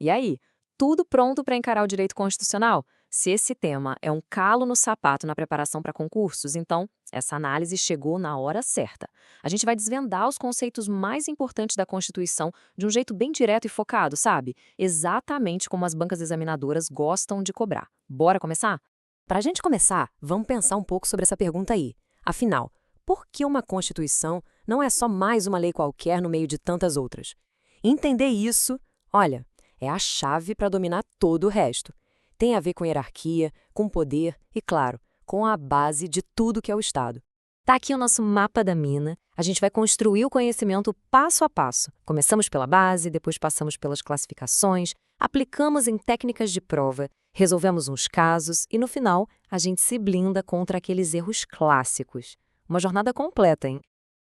E aí, tudo pronto para encarar o direito constitucional? Se esse tema é um calo no sapato na preparação para concursos, então essa análise chegou na hora certa. A gente vai desvendar os conceitos mais importantes da Constituição de um jeito bem direto e focado, sabe? Exatamente como as bancas examinadoras gostam de cobrar. Bora começar? Para a gente começar, vamos pensar um pouco sobre essa pergunta aí. Afinal, por que uma Constituição não é só mais uma lei qualquer no meio de tantas outras? Entender isso, olha, é a chave para dominar todo o resto. Tem a ver com hierarquia, com poder e, claro, com a base de tudo que é o Estado. Tá aqui o nosso mapa da mina. A gente vai construir o conhecimento passo a passo. Começamos pela base, depois passamos pelas classificações, aplicamos em técnicas de prova, resolvemos uns casos e, no final, a gente se blinda contra aqueles erros clássicos. Uma jornada completa, hein?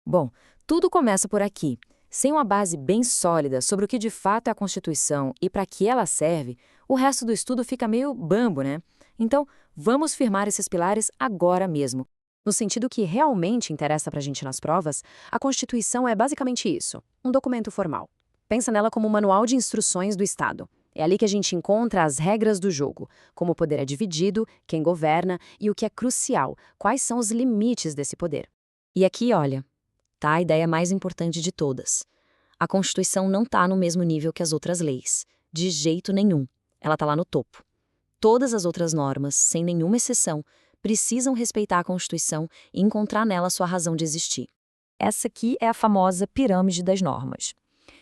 Bom, tudo começa por aqui. Sem uma base bem sólida sobre o que de fato é a Constituição e para que ela serve, o resto do estudo fica meio bambo, né? Então, vamos firmar esses pilares agora mesmo. No sentido que realmente interessa para a gente nas provas, a Constituição é basicamente isso, um documento formal. Pensa nela como um manual de instruções do Estado. É ali que a gente encontra as regras do jogo, como o poder é dividido, quem governa e o que é crucial, quais são os limites desse poder. E aqui, olha, tá a ideia mais importante de todas. A Constituição não está no mesmo nível que as outras leis, de jeito nenhum. Ela está lá no topo. Todas as outras normas, sem nenhuma exceção, precisam respeitar a Constituição e encontrar nela sua razão de existir. Essa aqui é a famosa pirâmide das normas.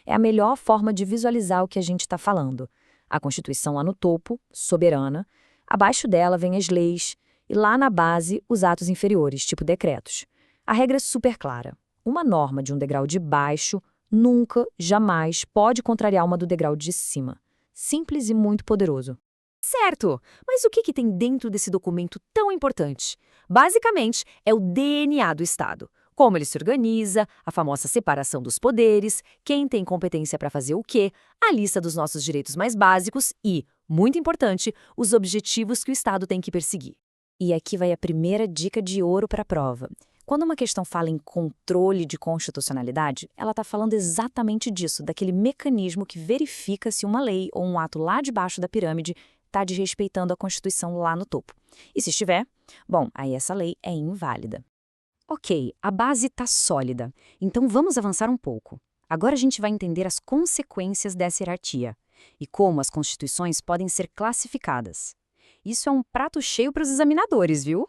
É a melhor forma de visualizar o que a gente está falando. A Constituição lá no topo, soberana, abaixo dela vem as leis, e lá na base os atos inferiores, tipo decretos. A regra é super clara. Uma norma de um degrau de baixo nunca, jamais pode contrariar uma do degrau de cima. Simples e muito poderoso. Certo! Mas o que tem dentro desse documento tão importante? Basicamente, é o DNA do Estado. Como ele se organiza, a famosa separação dos poderes, quem tem competência para fazer o quê, a lista dos nossos direitos mais básicos e, muito importante, os objetivos que o Estado tem que perseguir. E aqui vai a primeira dica de ouro para a prova. Quando uma questão fala em controle de constitucionalidade, ela está falando exatamente disso, daquele mecanismo que verifica se uma lei ou um ato lá debaixo da pirâmide está desrespeitando a Constituição lá no topo. E se estiver, bom, aí essa lei é inválida. Ok, a base está sólida, então vamos avançar um pouco. Agora a gente vai entender as consequências dessa hierarquia e como as constituições podem ser classificadas. Isso é um prato cheio para os examinadores, viu?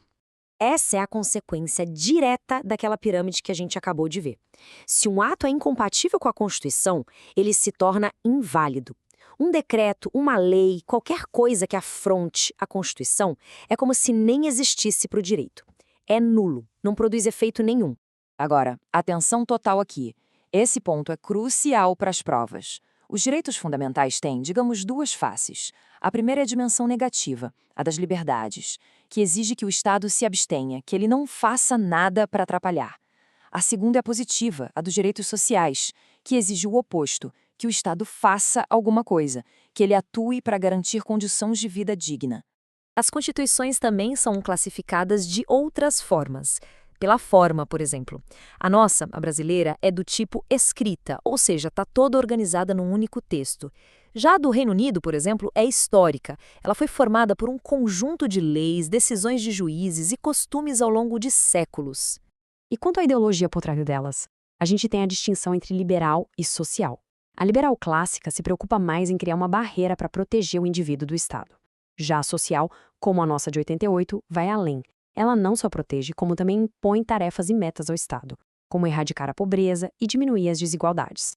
Essa é a consequência direta daquela pirâmide que a gente acabou de ver. Se um ato é incompatível com a Constituição, ele se torna inválido. Um decreto, uma lei, qualquer coisa que afronte a Constituição é como se nem existisse para o direito. É nulo, não produz efeito nenhum. Agora, atenção total aqui. Esse ponto é crucial para as provas. Os direitos fundamentais têm, digamos, duas faces. A primeira é a dimensão negativa, a das liberdades, que exige que o Estado se abstenha, que ele não faça nada para atrapalhar. A segunda é a positiva, a dos direitos sociais, que exige o oposto, que o Estado faça alguma coisa, que ele atue para garantir condições de vida digna. As constituições também são classificadas de outras formas. Pela forma, por exemplo. A nossa, a brasileira, é do tipo escrita, ou seja, está toda organizada num único texto. Já a do Reino Unido, por exemplo, é histórica. Ela foi formada por um conjunto de leis, decisões de juízes e costumes ao longo de séculos. E quanto à ideologia por trás delas? A gente tem a distinção entre liberal e social. A liberal clássica se preocupa mais em criar uma barreira para proteger o indivíduo do Estado. Já a social, como a nossa de 88, vai além. Ela não só protege, como também impõe tarefas e metas ao Estado, como erradicar a pobreza e diminuir as desigualdades.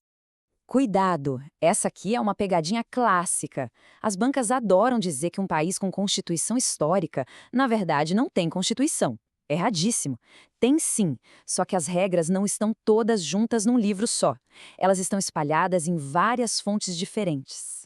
Cuidado! Essa aqui é uma pegadinha clássica. As bancas adoram dizer que um país com constituição histórica, na verdade, não tem constituição. Erradíssimo. Tem sim, só que as regras não estão todas juntas num livro só. Elas estão espalhadas em várias fontes diferentes.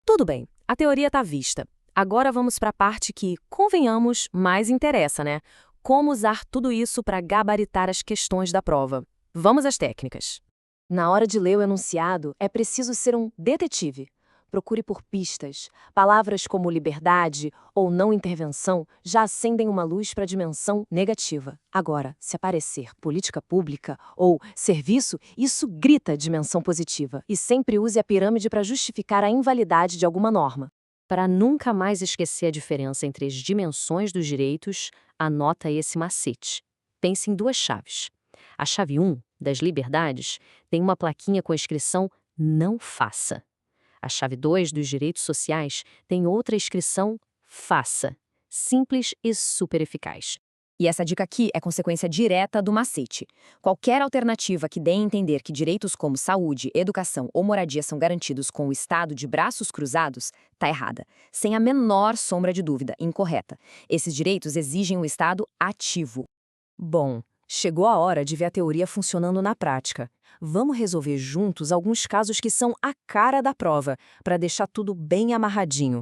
Tudo bem, a teoria está vista. Agora vamos para a parte que, convenhamos, mais interessa, né? Como usar tudo isso para gabaritar as questões da prova. Vamos às técnicas. Na hora de ler o enunciado, é preciso ser um detetive. Procure por pistas. Palavras como liberdade ou não intervenção já acendem uma luz para a dimensão negativa. Agora, se aparecer política pública ou serviço, isso grita dimensão positiva. E sempre use a pirâmide para justificar a invalidade de alguma norma. Para nunca mais esquecer a diferença entre as dimensões dos direitos, anota esse macete. Pense em duas chaves. A chave 1, das liberdades, tem uma plaquinha com a inscrição "Não faça". A chave 2, dos direitos sociais, tem outra inscrição "Faça". Simples e super eficaz. E essa dica aqui é consequência direta do macete. Qualquer alternativa que dê a entender que direitos como saúde, educação ou moradia são garantidos com o Estado de braços cruzados, está errada. Sem a menor sombra de dúvida, incorreta. Esses direitos exigem um Estado ativo. Bom, chegou a hora de ver a teoria funcionando na prática. Vamos resolver juntos alguns casos que são a cara da prova, para deixar tudo bem amarradinho.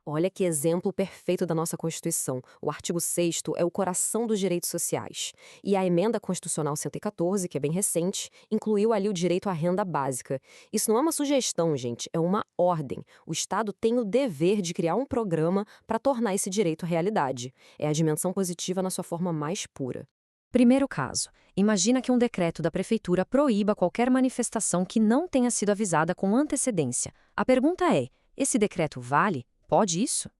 Olha que exemplo perfeito da nossa Constituição. O artigo 6º é o coração dos direitos sociais. E a Emenda Constitucional 114, que é bem recente, incluiu ali o direito à renda básica. Isso não é uma sugestão, gente, é uma ordem. O Estado tem o dever de criar um programa para tornar esse direito realidade. É a dimensão positiva na sua forma mais pura. Primeiro caso, imagina que um decreto da prefeitura proíba qualquer manifestação que não tenha sido avisada com antecedência. A pergunta é, esse decreto vale? Pode isso?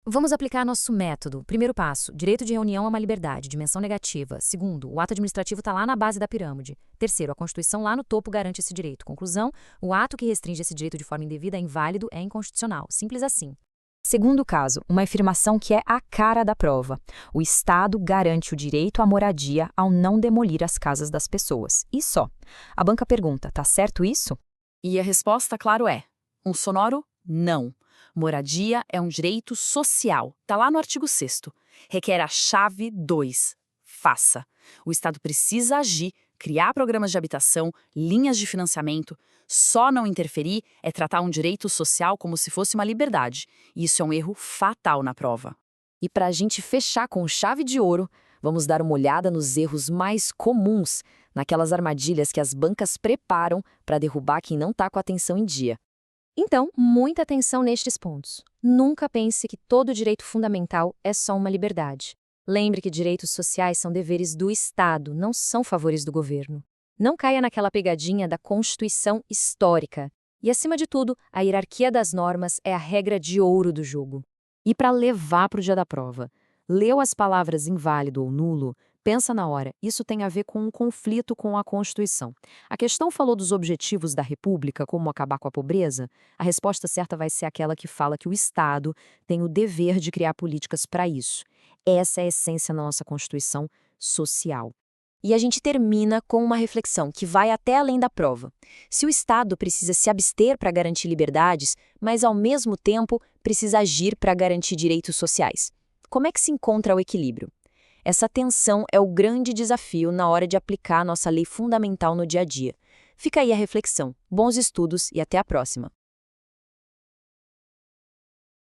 Vamos aplicar nosso método. Primeiro passo, direito de reunião é uma liberdade, dimensão negativa. Segundo, o ato administrativo está lá na base da pirâmide. Terceiro, a Constituição lá no topo garante esse direito. Conclusão, o ato que restringe esse direito de forma indevida é inválido, é inconstitucional. Simples assim. Segundo caso, uma afirmação que é a cara da prova. O Estado garante o direito à moradia ao não demolir as casas das pessoas. E só. A banca pergunta, tá certo isso? E a resposta, claro, é um sonoro não. Moradia é um direito social. Está lá no artigo 6º. Requer a chave 2. Faça. O Estado precisa agir, criar programas de habitação, linhas de financiamento. Só não interferir é tratar um direito social como se fosse uma liberdade. E isso é um erro fatal na prova. E para a gente fechar com chave de ouro, vamos dar uma olhada nos erros mais comuns, naquelas armadilhas que as bancas preparam para derrubar quem não está com a atenção em dia. Então, muita atenção nestes pontos. Nunca pense que todo direito fundamental é só uma liberdade. Lembre que direitos sociais são deveres do Estado, não são favores do governo. Não caia naquela pegadinha da Constituição histórica. E, acima de tudo, a hierarquia das normas é a regra de ouro do jogo. E para levar para o dia da prova, leu as palavras inválido ou nulo, pensa na hora, isso tem a ver com um conflito com a Constituição. A questão falou dos objetivos da República, como acabar com a pobreza? A resposta certa vai ser aquela que fala que o Estado tem o dever de criar políticas para isso. Essa é a essência da nossa Constituição social. E a gente termina com uma reflexão que vai até além da prova. Se o Estado precisa se abster para garantir liberdades, mas ao mesmo tempo precisa agir para garantir direitos sociais, como é que se encontra o equilíbrio? Essa tensão é o grande desafio na hora de aplicar a nossa lei fundamental no dia a dia. Fica aí a reflexão. Bons estudos e até a próxima!